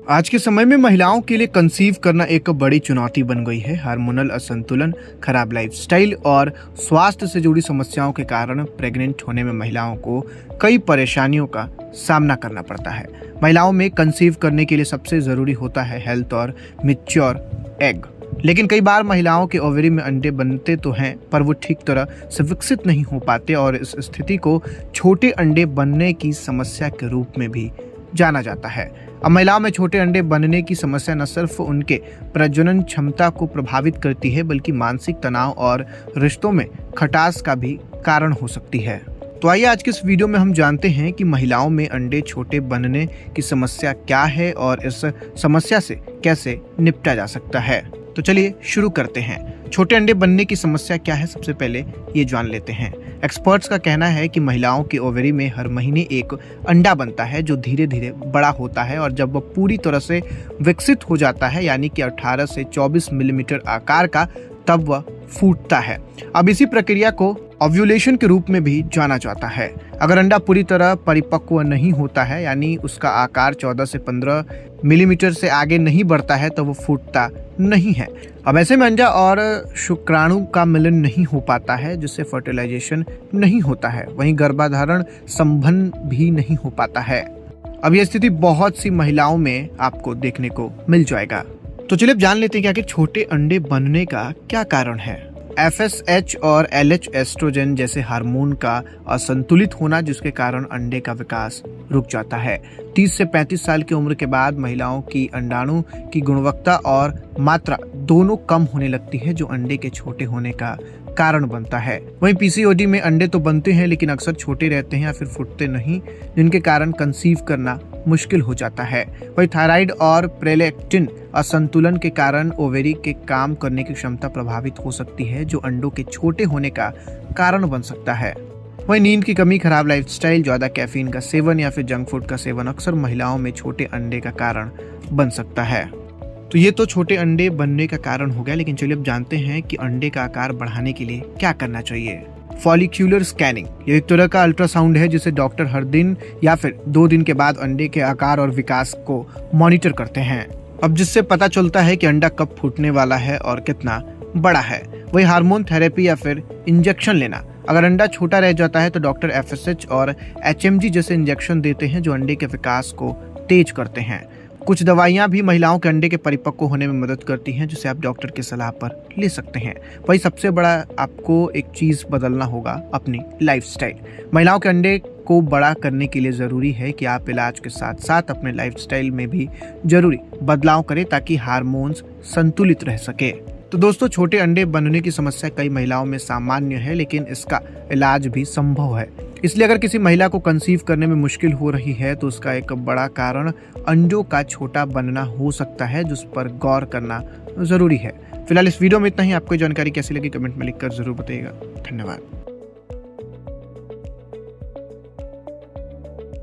आज के समय में महिलाओं के लिए कंसीव करना एक बड़ी चुनौती बन गई है। हार्मोनल असंतुलन, खराब लाइफस्टाइल और स्वास्थ्य से जुड़ी समस्याओं के कारण प्रेग्नेंट होने में महिलाओं को कई परेशानियों का सामना करना पड़ता है। महिलाओं में कंसीव करने के लिए सबसे जरूरी होता है हेल्थ और मैच्योर एग। लेकिन कई बार महिलाओं के ओवरी में अंडे बनते तो हैं, पर वो ठीक तरह से विकसित नहीं हो पाते और इस स्थिति को छोटे अंडे बनने की समस्या के रूप में भी जाना जाता है। अब महिलाओं में छोटे अंडे बनने की समस्या न सिर्फ उनके प्रजनन क्षमता को प्रभावित करती है, बल्कि मानसिक तनाव और रिश्तों में खटास का भी कारण हो सकती है। तो आइए आज के इस वीडियो में हम जानते हैं कि महिलाओं में अंडे छोटे बनने की समस्या क्या है और इस समस्या से कैसे निपटा जा सकता है। तो चलिए शुरू करते हैं। छोटे अंडे बनने की समस्या क्या है, सबसे पहले ये जान लेते हैं। एक्सपर्ट्स का कहना है कि महिलाओं के ओवरी में हर महीने एक अंडा बनता है जो धीरे धीरे बड़ा होता है, और जब वह पूरी तरह से विकसित हो जाता है यानी कि 18 से 24 मिलीमीटर आकार का, तब वह फूटता है। अब इसी प्रक्रिया को ओव्यूलेशन के रूप में भी जाना जाता है। अगर अंडा पूरी तरह परिपक्व नहीं होता है यानी उसका आकार 14 से 15 मिलीमीटर से आगे नहीं बढ़ता है, तो वो फूटता नहीं है। अब ऐसे में अंडा और शुक्राणु का मिलन नहीं हो पाता है, जिससे फर्टिलाइजेशन नहीं होता है। वहीं गर्भाधारण संभव भी नहीं हो पाता है। अब यह स्थिति बहुत सी महिलाओं में आपको देखने को मिल जाएगा। तो चलिए अब जान लेते हैं कि आखिर छोटे अंडे बनने का क्या कारण है। FSH और LH एस्ट्रोजन जैसे हार्मोन का असंतुलित होना, जिसके कारण अंडे का विकास रुक जाता है। 30 से 35 साल की उम्र के बाद महिलाओं की अंडाणु की गुणवत्ता और मात्रा दोनों कम होने लगती है, जो अंडे के छोटे होने का कारण बनता है। वहीं PCOD में अंडे तो बनते हैं, लेकिन अक्सर छोटे रहते हैं या फिर फूटते नहीं, जिनके कारण कंसीव करना मुश्किल हो जाता है। वहीं थायराइड और प्रोलैक्टिन असंतुलन के कारण ओवेरी के काम करने की क्षमता प्रभावित हो सकती है, जो अंडों के छोटे होने का कारण बन सकता है। वहीं नींद की कमी, खराब लाइफस्टाइल, ज्यादा कैफीन का सेवन या फिर जंक फूड का सेवन अक्सर महिलाओं में छोटे अंडे का कारण बन सकता है। तो ये तो छोटे अंडे बनने का कारण हो गया, लेकिन चलिए अब जानते हैं कि अंडे का आकार बढ़ाने के लिए क्या करना चाहिए। फॉलिक्यूलर स्कैनिंग, यह एक तरह का अल्ट्रासाउंड है जिसे डॉक्टर हर दिन या फिर 2 दिन के बाद अंडे के आकार और विकास को मॉनिटर करते हैं। अब जिससे पता चलता है कि अंडा कब फूटने वाला है और कितना बड़ा है। वही हार्मोन थेरेपी या फिर इंजेक्शन लेना, अगर अंडा छोटा रह जाता है तो डॉक्टर FSH और HMG जैसे इंजेक्शन देते हैं, जो अंडे के विकास को तेज करते हैं। कुछ दवाइयां भी महिलाओं के अंडे के परिपक्व होने में मदद करती हैं, जिसे आप डॉक्टर की सलाह पर ले सकते हैं। वही सबसे बड़ा आपको एक चीज बदलना होगा, अपनी लाइफस्टाइल। महिलाओं के अंडे को बड़ा करने के लिए जरूरी है कि आप इलाज के साथ साथ अपने लाइफस्टाइल में भी जरूरी बदलाव करें, ताकि हार्मोन्स संतुलित रह सके। तो दोस्तों, छोटे अंडे बनने की समस्या कई महिलाओं में सामान्य है, लेकिन इसका इलाज भी संभव है। इसलिए अगर किसी महिला को कंसीव करने में मुश्किल हो रही है, तो उसका एक बड़ा कारण अंडों का छोटा बनना हो सकता है, जिस पर गौर करना जरूरी है। फिलहाल इस वीडियो में इतना ही। आपको जानकारी कैसी लगी कमेंट में लिखकर जरूर बताइएगा। धन्यवाद।